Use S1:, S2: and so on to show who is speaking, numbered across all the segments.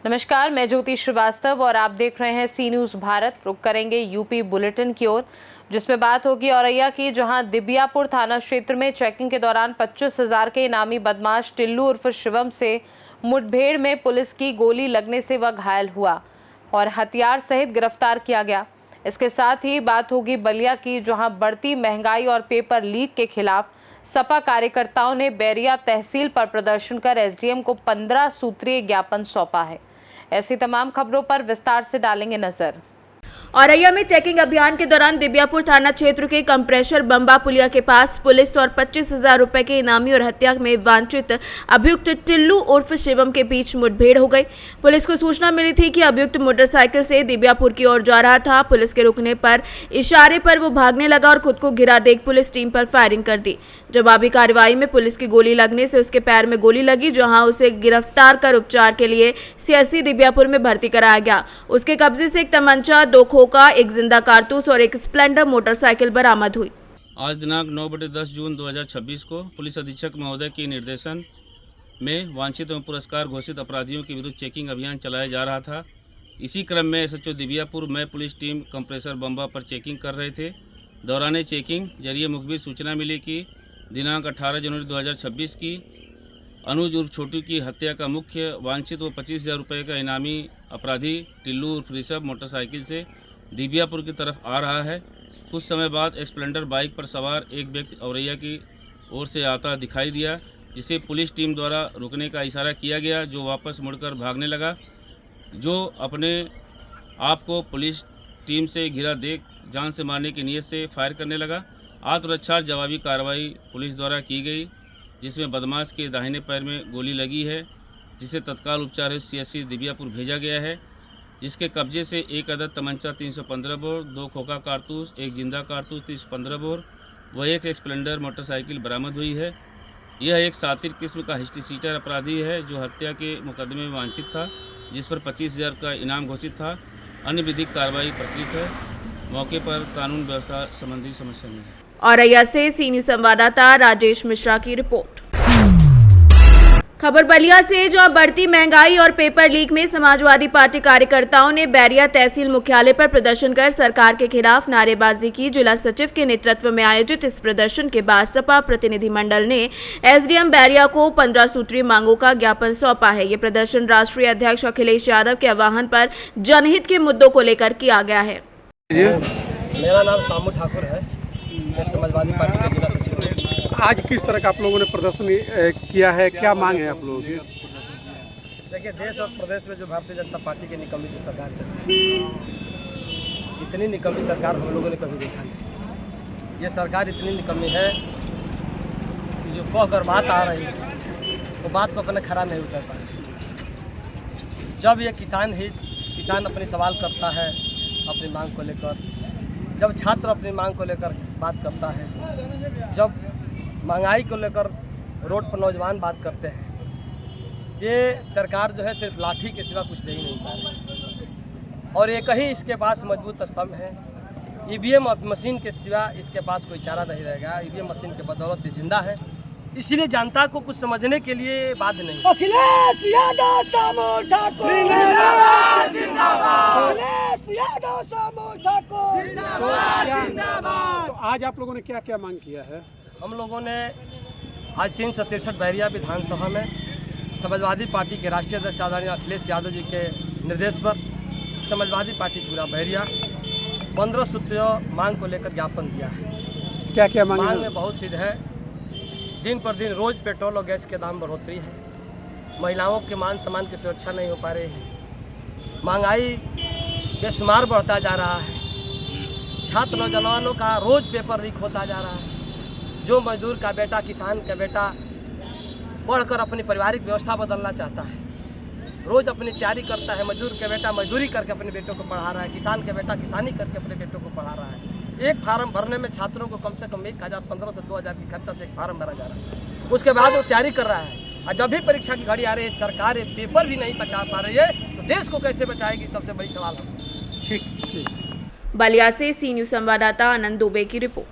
S1: नमस्कार, मैं ज्योति श्रीवास्तव और आप देख रहे हैं सी न्यूज़ भारत। रुक करेंगे यूपी बुलेटिन की ओर, जिसमें बात होगी औरैया की, जहां दिबियापुर थाना क्षेत्र में चेकिंग के दौरान 25,000 के इनामी बदमाश टिल्लू उर्फ शिवम से मुठभेड़ में पुलिस की गोली लगने से वह घायल हुआ और हथियार सहित गिरफ्तार किया गया। इसके साथ ही बात होगी बलिया की, जहां बढ़ती महंगाई और पेपर लीक के खिलाफ सपा कार्यकर्ताओं ने बैरिया तहसील पर प्रदर्शन कर एसडीएम को 15 सूत्रीय ज्ञापन सौंपा है। ऐसी तमाम खबरों पर विस्तार से डालेंगे नजर।
S2: औरैया में चेकिंग अभियान के दौरान दिबियापुर थाना क्षेत्र के कंप्रेशर बम्बा पुलिया के पास पुलिस और 25,000 रुपए के इनामी और हत्या में वांछित अभियुक्त टिल्लू उर्फ शिवम के बीच मुठभेड़ हो गई। पुलिस को सूचना मिली थी कि अभियुक्त मोटरसाइकिल से दिबियापुर की ओर जा रहा था। पुलिस के रुकने पर इशारे पर वो भागने लगा और खुद को घिरा देख पुलिस टीम पर फायरिंग कर दी। जवाबी कार्रवाई में पुलिस की गोली लगने से उसके पैर में गोली लगी, जहां उसे गिरफ्तार कर उपचार के लिए सीएससी दिबियापुर में भर्ती कराया गया। उसके कब्जे से एक तमंचा, 2 खोखा, एक जिंदा कारतूस और एक स्प्लेंडर मोटरसाइकिल बरामद हुई।
S3: आज दिनांक 9/10 जून 2026 को पुलिस अधीक्षक महोदय के निर्देशन में वांछित एवं पुरस्कार घोषित अपराधियों के विरुद्ध चेकिंग अभियान चलाया जा रहा था। इसी क्रम में एसएचओ दिबियापुर में पुलिस टीम कंप्रेसर बम्बा पर चेकिंग कर रहे थे। दौरान चेकिंग जरिए मुखबिर सूचना मिली कि दिनांक 18 जनवरी 2026 की अनुज उर्फ छोटू की हत्या का मुख्य वांछित व 25,000 रुपये का इनामी अपराधी टिल्लू उर्फ ऋषभ मोटरसाइकिल से दिबियापुर की तरफ आ रहा है। कुछ समय बाद स्प्लेंडर बाइक पर सवार एक व्यक्ति औरैया की ओर से आता दिखाई दिया, जिसे पुलिस टीम द्वारा रुकने का इशारा किया गया, जो वापस मुड़कर भागने लगा, जो अपने आप को पुलिस टीम से घिरा देख जान से मारने की नीयत से फायर करने लगा। आत्मरक्षा जवाबी कार्रवाई पुलिस द्वारा की गई, जिसमें बदमाश के दाहिने पैर में गोली लगी है, जिसे तत्काल उपचार हेतु सीएससी दिबियापुर भेजा गया है, जिसके कब्जे से एक अदद तमंचा 315 बोर, 2 खोखा कारतूस, एक जिंदा कारतूस 315 बोर व एक स्प्लेंडर मोटरसाइकिल बरामद हुई है। यह एक सातिर किस्म का हिस्ट्री सीटर अपराधी है, जो हत्या के मुकदमे में वांछित था, जिस पर 25,000 का इनाम घोषित था। अन्य विधिक कार्रवाई प्रचलित है। मौके पर कानून व्यवस्था संबंधी समस्या नहीं है।
S2: औरैया से सी न्यूज़ संवाददाता राजेश मिश्रा की रिपोर्ट। खबर बलिया से, जहां बढ़ती महंगाई और पेपर लीक में समाजवादी पार्टी कार्यकर्ताओं ने बैरिया तहसील मुख्यालय पर प्रदर्शन कर सरकार के खिलाफ नारेबाजी की। जिला सचिव के नेतृत्व में आयोजित इस प्रदर्शन के बाद सपा प्रतिनिधिमंडल ने एसडीएम बैरिया को 15 सूत्रीय मांगों का ज्ञापन सौंपा है। ये प्रदर्शन राष्ट्रीय अध्यक्ष अखिलेश यादव के आह्वान पर जनहित के मुद्दों को लेकर किया गया है।
S4: मेरा नाम सामू ठाकुर है, मैं समाजवादी पार्टी का जिला सचिव हूँ।
S5: आज किस तरह का आप लोगों ने प्रदर्शन किया है, क्या मांग है आप लोगों की?
S4: देखिए, देश और प्रदेश में जो भारतीय जनता पार्टी की निकम्मी जो सरकार चल रही है, इतनी निकम्मी सरकार हम लोगों ने कभी देखा नहीं। ये सरकार इतनी निकम्मी है कि जो कहकर बात आ रही है वो बात को अपने खरा नहीं उतर पा रही। जब ये किसान अपने सवाल करता है अपनी मांग को लेकर, जब छात्र अपनी मांग को लेकर बात करता है, जब महंगाई को लेकर रोड पर नौजवान बात करते हैं, ये सरकार जो है सिर्फ लाठी के सिवा कुछ दे ही नहीं पा रही। और एक ही इसके पास मजबूत स्तंभ है, ईवीएम मशीन के सिवा इसके पास कोई चारा नहीं रहेगा। ईवीएम मशीन के बदौलत ये जिंदा है, इसीलिए जनता को कुछ समझने के लिए बाध्य नहीं।
S6: अखिलेश यादव सामू ठाकुर जिंदाबाद, जिंदाबाद। अखिलेश यादव सामू ठाकुर जिंदाबाद, जिंदाबाद।
S5: तो आज आप लोगों ने क्या क्या मांग किया है?
S4: हम लोगों ने आज 363 बैरिया विधानसभा में समाजवादी पार्टी के राष्ट्रीय अध्यक्ष आदरणीय अखिलेश यादव जी के निर्देश पर समाजवादी पार्टी पूरा बैरिया 15 सूत्रीय मांग को लेकर ज्ञापन दिया है।
S5: क्या क्या मांग
S4: में बहुत सीधे है। दिन पर दिन रोज पेट्रोल और गैस के दाम बढ़ोतरी है, महिलाओं के मान सम्मान की सुरक्षा नहीं हो पा रही है, महंगाई बेशुमार बढ़ता जा रहा है, छात्र नौजवानों का रोज पेपर लीक होता जा रहा है। जो मजदूर का बेटा, किसान का बेटा पढ़कर अपनी पारिवारिक व्यवस्था बदलना चाहता है, रोज अपनी तैयारी करता है, मजदूर के बेटा मजदूरी करके अपने बेटों को पढ़ा रहा है, किसान के बेटा किसानी करके अपने बेटों को पढ़ा रहा है। एक फार्म भरने में छात्रों को कम से कम 1,015 से 2,000 की खर्चा से एक फार्म भरा जा रहा है। उसके बाद वो तैयारी कर रहा है, और जब भी परीक्षा की घड़ी आ रही है, सरकार पेपर भी नहीं बचा पा रही है, तो देश को कैसे बचाएगी, सबसे बड़ी सवाल है।
S5: ठीक।
S2: बलिया से सी न्यूज़ संवाददाता आनंद दुबे की रिपोर्ट।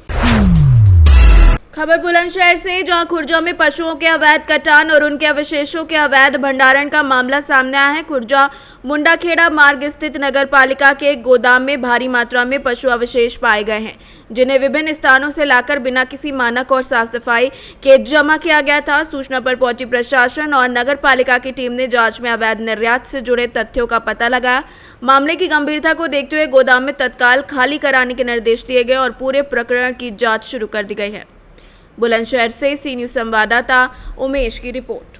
S2: खबर बुलंदशहर से, जहां खुर्जा में पशुओं के अवैध कटान और उनके अवशेषों के अवैध भंडारण का मामला सामने आया है। खुर्जा मुंडाखेड़ा मार्ग स्थित नगर पालिका के एक गोदाम में भारी मात्रा में पशु अवशेष पाए गए हैं, जिन्हें विभिन्न स्थानों से लाकर बिना किसी मानक और साफ सफाई के जमा किया गया था। सूचना पर पहुंची प्रशासन और नगर पालिका की टीम ने जांच में अवैध निर्यात से जुड़े तथ्यों का पता लगाया। मामले की गंभीरता को देखते हुए गोदाम में तत्काल खाली कराने के निर्देश दिए गए और पूरे प्रकरण की जाँच शुरू कर दी गई है। बुलंदशहर से सी न्यूज संवाददाता उमेश की रिपोर्ट।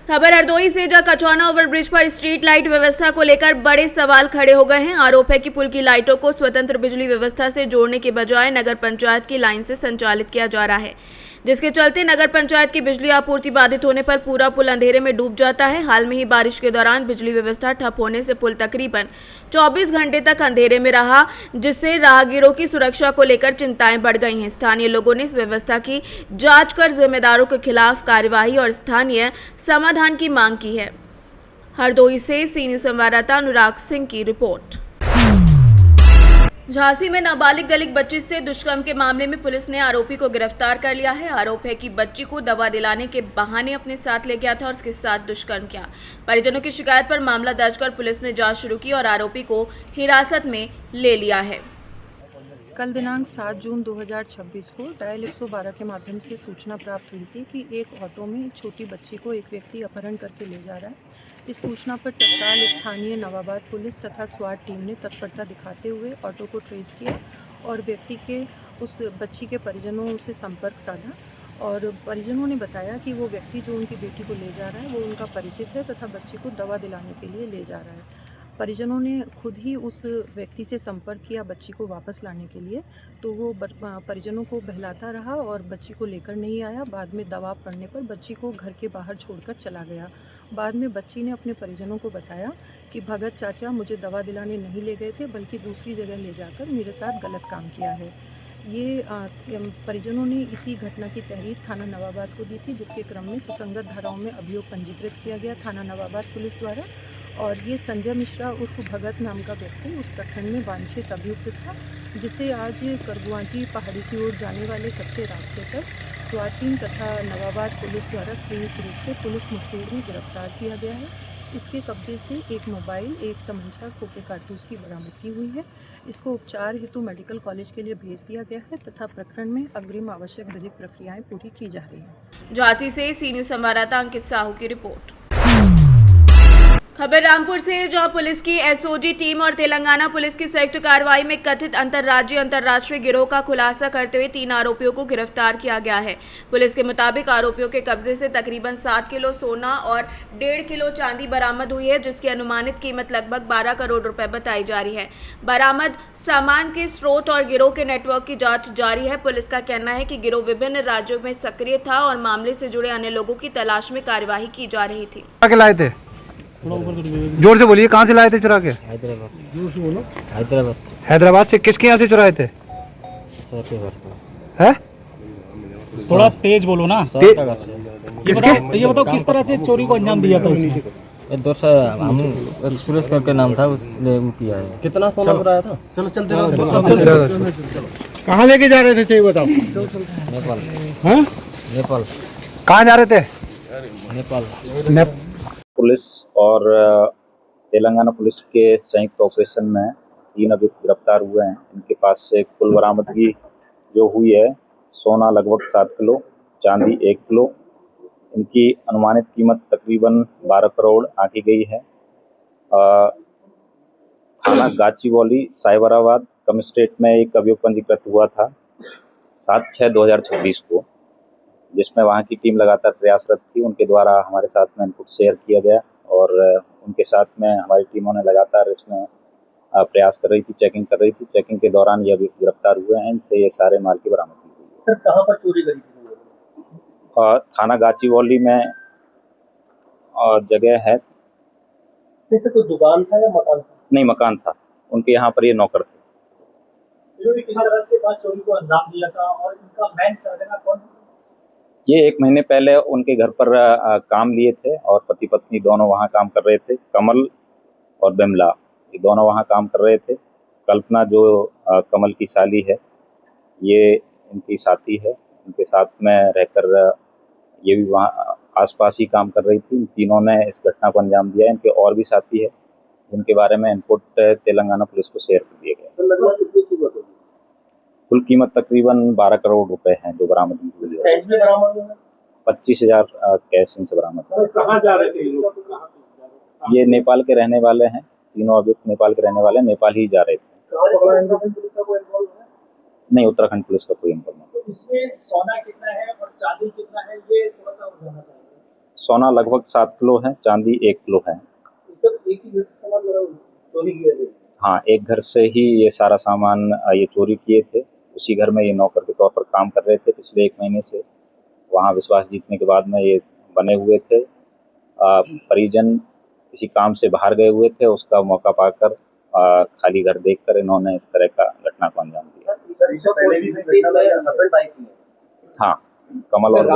S2: खबर हरदोई से, जहां कचौना ओवरब्रिज पर स्ट्रीट लाइट व्यवस्था को लेकर बड़े सवाल खड़े हो गए हैं। आरोप है कि पुल की लाइटों को स्वतंत्र बिजली व्यवस्था से जोड़ने के बजाय नगर पंचायत की लाइन से संचालित किया जा रहा है, जिसके चलते नगर पंचायत की बिजली आपूर्ति बाधित होने पर पूरा पुल अंधेरे में डूब जाता है। हाल में ही बारिश के दौरान बिजली व्यवस्था ठप होने से पुल तकरीबन 24 घंटे तक अंधेरे में रहा, जिससे राहगीरों की सुरक्षा को लेकर चिंताएं बढ़ गई हैं। स्थानीय लोगों ने इस व्यवस्था की जांच कर जिम्मेदारों के खिलाफ कार्यवाही और स्थानीय समाधान की मांग की है। हरदोई से सी न्यूज संवाददाता अनुराग सिंह की रिपोर्ट। झांसी में नाबालिग दलित बच्ची से दुष्कर्म के मामले में पुलिस ने आरोपी को गिरफ्तार कर लिया है। आरोप है कि बच्ची को दवा दिलाने के बहाने अपने साथ ले गया था और उसके साथ दुष्कर्म किया। परिजनों की शिकायत पर मामला दर्ज कर पुलिस ने जांच शुरू की और आरोपी को हिरासत में ले लिया है।
S7: कल दिनांक 7 जून 2026 को डायल 112 के माध्यम से सूचना प्राप्त हुई थी कि एक ऑटो में एक छोटी बच्ची को एक व्यक्ति अपहरण करके ले जा रहा है। इस सूचना पर तत्काल स्थानीय नवाबाद पुलिस तथा स्वाट टीम ने तत्परता दिखाते हुए ऑटो को ट्रेस किया और व्यक्ति के उस बच्ची के परिजनों से संपर्क साधा और परिजनों ने बताया कि वो व्यक्ति जो उनकी बेटी को ले जा रहा है वो उनका परिचित है तथा बच्ची को दवा दिलाने के लिए ले जा रहा है। परिजनों ने खुद ही उस व्यक्ति से संपर्क किया बच्ची को वापस लाने के लिए, तो वो परिजनों को बहलाता रहा और बच्ची को लेकर नहीं आया। बाद में दबाव पड़ने पर बच्ची को घर के बाहर छोड़कर चला गया। बाद में बच्ची ने अपने परिजनों को बताया कि भगत चाचा मुझे दवा दिलाने नहीं ले गए थे, बल्कि दूसरी जगह ले जाकर मेरे साथ गलत काम किया है। ये परिजनों ने इसी घटना की तहरीर थाना नवाबाद को दी थी, जिसके क्रम में सुसंगत धाराओं में अभियोग पंजीकृत किया गया थाना नवाबाद पुलिस द्वारा। और ये संजय मिश्रा उर्फ भगत नाम का व्यक्ति उस प्रखंड में वांछित अभियुक्त था, जिसे आज करगुआंची पहाड़ी की ओर जाने वाले कच्चे रास्ते पर स्वाट टीम तथा नवाबाद पुलिस द्वारा संयुक्त रूप से पुलिस मुठभेड़ में गिरफ्तार किया गया है। इसके कब्जे से एक मोबाइल, एक तमंचा, खोखे कारतूस की बरामदगी हुई है। इसको उपचार हेतु मेडिकल कॉलेज के लिए भेज दिया गया है तथा प्रकरण में अग्रिम आवश्यक विधिक प्रक्रियाएं पूरी की जा रही हैं।
S2: झांसी से सी न्यूज संवाददाता अंकित साहू की रिपोर्ट। खबर रामपुर से, जहां पुलिस की एसओजी टीम और तेलंगाना पुलिस की संयुक्त कार्रवाई में कथित अंतर्राज्यीय अंतर्राष्ट्रीय गिरोह का खुलासा करते हुए 3 आरोपियों को गिरफ्तार किया गया है। पुलिस के मुताबिक आरोपियों के कब्जे से तकरीबन 7 किलो सोना और 1.5 किलो चांदी बरामद हुई है, जिसकी अनुमानित कीमत लगभग 12 करोड़ रुपए बताई जा रही है। बरामद सामान के स्रोत और गिरोह के नेटवर्क की जाँच जारी है। पुलिस का कहना है कि गिरोह विभिन्न राज्यों में सक्रिय था और मामले से जुड़े अन्य लोगों की तलाश में कार्यवाही की जा रही थी।
S5: लाए थे, जोर से बोलिए, कहाँ से लाए थे चुरा के?
S8: हैदराबाद। जोर से बोलो। हैदराबाद।
S5: हैदराबाद से किसके यहाँ से चुराए थे? है?
S8: थोड़ा तेज बोलो ना।
S5: किसके?
S8: ये बताओ किस तरह से चोरी को अंजाम दिया था उसने? हम सुरेश करके नाम था, उसने वो किया है।
S4: कितना सोना चुराया था? चलो चलते
S5: कहाँ लेके जा रहे थे चाहिए बताओ?
S8: नेपाल।
S5: हाँ?
S8: नेपाल।
S5: कहाँ जा रहे थे?
S8: नेपाल।
S9: पुलिस और तेलंगाना पुलिस के संयुक्त ऑपरेशन में 3 अभियुक्त गिरफ्तार हुए हैं। इनके पास से कुल बरामदगी जो हुई है, सोना लगभग 7 किलो, चांदी 1 किलो। इनकी अनुमानित कीमत तकरीबन 12 करोड़ आंकी गई है। थाना गाचीबौली साइबराबाद कमिश्नरेट में एक अभियोग पंजीकृत हुआ था 7/6/2026 को, जिसमें वहाँ की टीम लगातार प्रयासरत थी। उनके द्वारा हमारे साथ में इनपुट शेयर किया गया और उनके साथ में हमारी टीमों ने लगातार इसमें प्रयास कर रही थी, चेकिंग कर रही थी। चेकिंग के दौरान ये अभी गिरफ्तार हुए हैं। इनसे ये सारे माल की बरामदगी हुई है।
S4: सर, कहाँ पर चोरी करी थी?
S9: थाना गाचीबौली में जगह है।
S4: कोई दुकान था या मकान था?
S9: नहीं, मकान था। उनके यहाँ पर ये नौकर थे।
S4: किस तरह से चोरी को अंजाम दिया था और इनका मेन सरगना कौन?
S9: ये 1 महीने पहले उनके घर पर काम लिए थे और पति पत्नी दोनों वहाँ काम कर रहे थे। कमल और बिमला, ये दोनों वहाँ काम कर रहे थे। कल्पना जो कमल की साली है, ये इनकी साथी है, इनके साथ में रहकर ये भी वहाँ आसपास ही काम कर रही थी। इन तीनों ने इस घटना को अंजाम दिया। इनके और भी साथी है जिनके बारे में इनपुट तेलंगाना पुलिस को शेयर कर दिया गया। कुल कीमत तकरीबन 12 करोड़ रुपए है जो बरामद हुई है। 25,000 कैश इनसे बरामद।
S5: कहाँ जा रहे थे ये लोग?
S9: ये नेपाल के रहने वाले हैं। तीनों अभियुक्त नेपाल के रहने वाले, नेपाल ही जा रहे थे। नहीं, उत्तराखंड पुलिस का कोई इन्फॉर्मेशन।
S6: इसमें सोना कितना है और चांदी कितना है, ये थोड़ा सा बताना चाहिए।
S9: सोना लगभग 7 किलो है, चांदी 1 किलो है।
S6: सब एक ही घर से सामान चोरी किया है?
S9: हाँ, एक घर से ही ये सारा सामान ये चोरी किए थे। उसी घर में ये नौकर के तौर पर काम कर रहे थे पिछले 1 महीने से। वहाँ विश्वास जीतने के बाद में ये बने हुए थे। परिजन किसी काम से बाहर गए हुए थे, उसका मौका पाकर खाली घर देखकर इन्होंने इस तरह का घटना को अंजाम दिया। हाँ, कमल और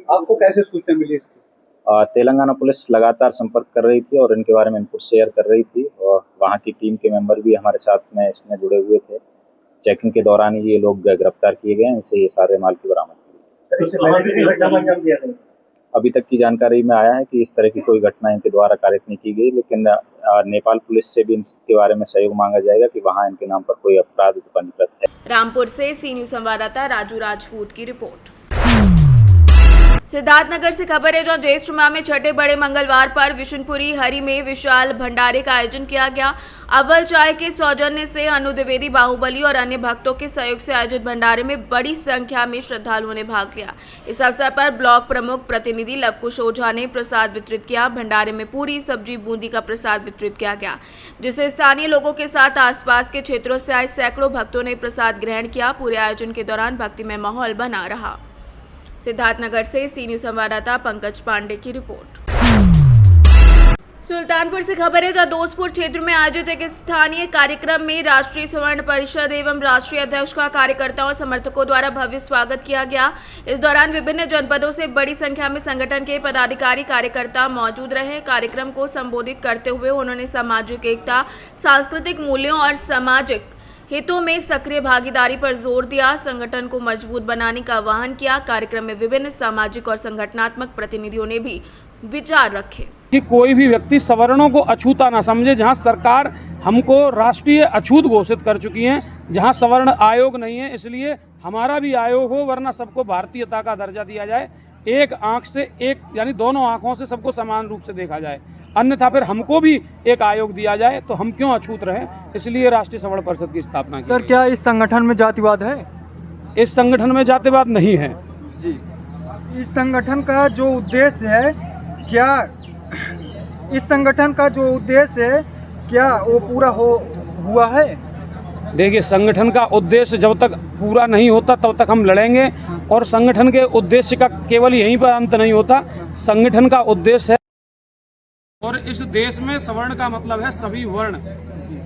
S5: आपको कैसे सूचना मिली इसकी?
S9: तेलंगाना पुलिस लगातार संपर्क कर रही थी और इनके बारे में इनपुट शेयर कर रही थी और वहाँ की टीम के मेंबर भी हमारे साथ में इसमें जुड़े हुए थे। चेकिंग के दौरान ही ये लोग गिरफ्तार किए गए। इनसे ये सारे माल की बरामद की। अभी तक की जानकारी में आया है कि इस तरह की कोई घटना इनके द्वारा कारित नहीं की गई, लेकिन नेपाल पुलिस से भी इसके बारे में सहयोग मांगा जाएगा कि वहाँ इनके नाम पर कोई अपराध पंजीकृत है।
S2: रामपुर से सी न्यूज संवाददाता राजू राजपूत की रिपोर्ट। सिद्धार्थनगर से खबर है, जहां ज्येष्ठ माह में छठे बड़े मंगलवार पर विशुनपुरी हरि में विशाल भंडारे का आयोजन किया गया। अव्वल चाय के सौजन्य से अनु द्विवेदी, बाहुबली और अन्य भक्तों के सहयोग से आयोजित भंडारे में बड़ी संख्या में श्रद्धालुओं ने भाग लिया। इस अवसर पर ब्लॉक प्रमुख प्रतिनिधि लवकुश ओझा ने प्रसाद वितरित किया। भंडारे में पूरी सब्जी बूंदी का प्रसाद वितरित किया गया, जिसे स्थानीय लोगों के साथ आसपास के क्षेत्रों से आए सैकड़ों भक्तों ने प्रसाद ग्रहण किया। पूरे आयोजन के दौरान भक्तिमय माहौल बना रहा। सिद्धार्थनगर से सी न्यूज संवाददाता पंकज पांडे की रिपोर्ट। सुल्तानपुर से खबर है, जहां दोस्तपुर क्षेत्र में आयोजित एक स्थानीय कार्यक्रम में राष्ट्रीय स्वर्ण परिषद एवं राष्ट्रीय अध्यक्ष का कार्यकर्ताओं और समर्थकों द्वारा भव्य स्वागत किया गया। इस दौरान विभिन्न जनपदों से बड़ी संख्या में संगठन के पदाधिकारी कार्यकर्ता मौजूद रहे। कार्यक्रम को संबोधित करते हुए उन्होंने सामाजिक एकता, सांस्कृतिक मूल्यों और सामाजिक हितों में सक्रिय भागीदारी पर जोर दिया। संगठन को मजबूत बनाने का आह्वान किया। कार्यक्रम में विभिन्न सामाजिक और संगठनात्मक प्रतिनिधियों ने भी विचार रखे
S10: कि कोई भी व्यक्ति सवर्णों को अछूता ना समझे। जहां सरकार हमको राष्ट्रीय अछूत घोषित कर चुकी है, जहां सवर्ण आयोग नहीं है, इसलिए हमारा भी आयोग हो, वरना सबको भारतीयता का दर्जा दिया जाए। एक आंख से एक, यानी दोनों आंखों से सबको समान रूप से देखा जाए, अन्यथा फिर हमको भी एक आयोग दिया जाए तो हम क्यों अछूत रहें। इसलिए राष्ट्रीय स्वर्ण परिषद की स्थापना की।
S8: सर, क्या इस संगठन में जातिवाद है?
S10: इस संगठन में जातिवाद नहीं है
S8: जी। इस संगठन का जो उद्देश्य है, क्या इस संगठन का जो उद्देश्य है क्या वो पूरा हुआ है?
S10: देखिए, संगठन का उद्देश्य जब तक पूरा नहीं होता तब तक हम लड़ेंगे, और संगठन के उद्देश्य का केवल यहीं पर अंत नहीं होता। संगठन का उद्देश्य है, और इस देश में सवर्ण का मतलब है सभी वर्ण,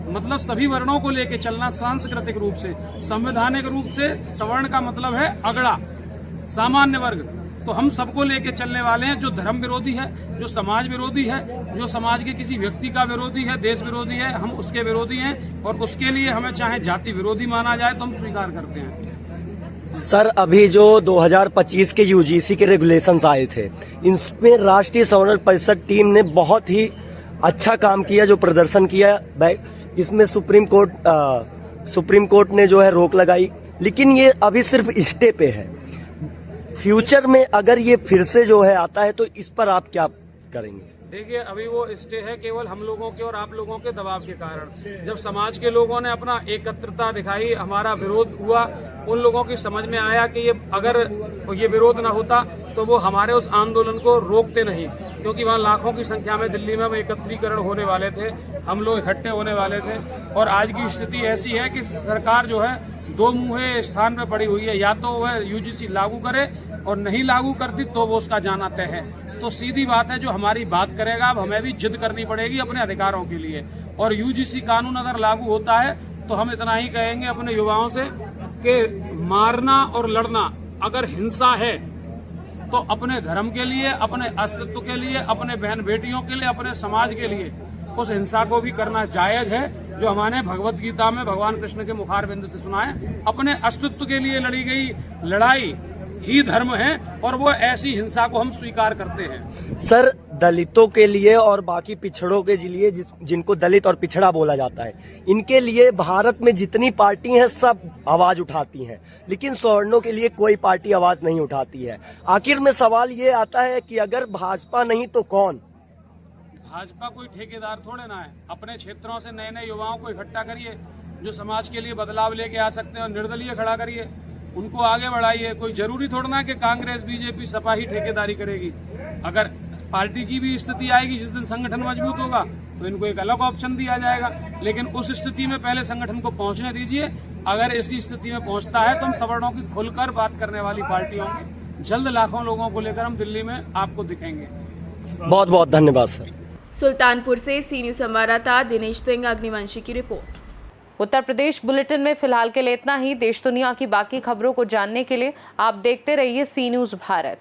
S10: मतलब सभी वर्णों को लेके चलना सांस्कृतिक रूप से। संवैधानिक रूप से सवर्ण का मतलब है अगड़ा, सामान्य वर्ग। तो हम सबको लेके चलने वाले हैं। जो धर्म विरोधी है, जो समाज विरोधी है, जो समाज के किसी व्यक्ति का विरोधी है, देश विरोधी है, हम उसके विरोधी हैं, और उसके लिए हमें चाहे जाति विरोधी माना जाए तो हम स्वीकार करते हैं।
S6: सर, अभी जो 2025 के यूजीसी के रेगुलेशंस आए थे, इनमें राष्ट्रीय स्वर्ण परिषद टीम ने बहुत ही अच्छा काम किया, जो प्रदर्शन किया। इसमें सुप्रीम कोर्ट ने जो है रोक लगाई, लेकिन ये अभी सिर्फ स्टे पे है। फ्यूचर में अगर ये फिर से जो है आता है तो इस पर आप क्या करेंगे?
S10: देखिए, अभी वो स्टे है केवल हम लोगों के और आप लोगों के दबाव के कारण। जब समाज के लोगों ने अपना एकत्रता दिखाई, हमारा विरोध हुआ, उन लोगों की समझ में आया कि अगर ये विरोध ना होता तो वो हमारे उस आंदोलन को रोकते नहीं, क्योंकि वहाँ लाखों की संख्या में दिल्ली में एकत्रीकरण होने वाले थे, हम लोग इकट्ठे होने वाले थे। और आज की स्थिति ऐसी है कि सरकार जो है दो मुँहे स्थान पे पड़ी हुई है। या तो वह यूजीसी लागू करे, और नहीं लागू करती तो वो उसका जाना तय है। तो सीधी बात है, जो हमारी बात करेगा अब हमें भी जिद करनी पड़ेगी अपने अधिकारों के लिए। और यूजीसी कानून अगर लागू होता है तो हम इतना ही कहेंगे अपने युवाओं से कि मारना और लड़ना अगर हिंसा है तो अपने धर्म के लिए, अपने अस्तित्व के लिए, अपने बहन बेटियों के लिए, अपने समाज के लिए उस हिंसा को भी करना जायज है। जो हमारे भगवत गीता में भगवान कृष्ण के मुखारबिंद से सुना है। अपने अस्तित्व के लिए लड़ी गई लड़ाई ही धर्म है और वो ऐसी हिंसा को हम स्वीकार करते हैं।
S6: सर, दलितों के लिए और बाकी पिछड़ों के लिए जिनको दलित और पिछड़ा बोला जाता है, इनके लिए भारत में जितनी पार्टी हैं सब आवाज उठाती हैं, लेकिन सवर्णों के लिए कोई पार्टी आवाज नहीं उठाती है। आखिर में सवाल ये आता है कि अगर भाजपा नहीं तो कौन?
S10: भाजपा कोई ठेकेदार थोड़े ना है। अपने क्षेत्रों से नए नए युवाओं को इकट्ठा करिए जो समाज के लिए बदलाव लेके आ सकते हैं और निर्दलीय खड़ा करिए, उनको आगे बढ़ाइए। कोई जरूरी थोड़ा ना कि कांग्रेस बीजेपी सपा ही ठेकेदारी करेगी। अगर पार्टी की भी स्थिति आएगी जिस दिन संगठन मजबूत होगा तो इनको एक अलग ऑप्शन दिया जाएगा, लेकिन उस स्थिति में पहले संगठन को पहुंचने दीजिए। अगर ऐसी स्थिति में पहुंचता है तो हम सवर्णों की खुलकर बात करने वाली पार्टी होंगी। जल्द लाखों लोगों को लेकर हम दिल्ली में आपको दिखेंगे।
S6: बहुत बहुत धन्यवाद सर।
S2: सुल्तानपुर से सी न्यूज़ संवाददाता दिनेश सिंह अग्निवंशी की रिपोर्ट।
S1: उत्तर प्रदेश बुलेटिन में फिलहाल के लिए इतना ही। देश दुनिया की बाकी खबरों को जानने के लिए आप देखते रहिए सी न्यूज़ भारत।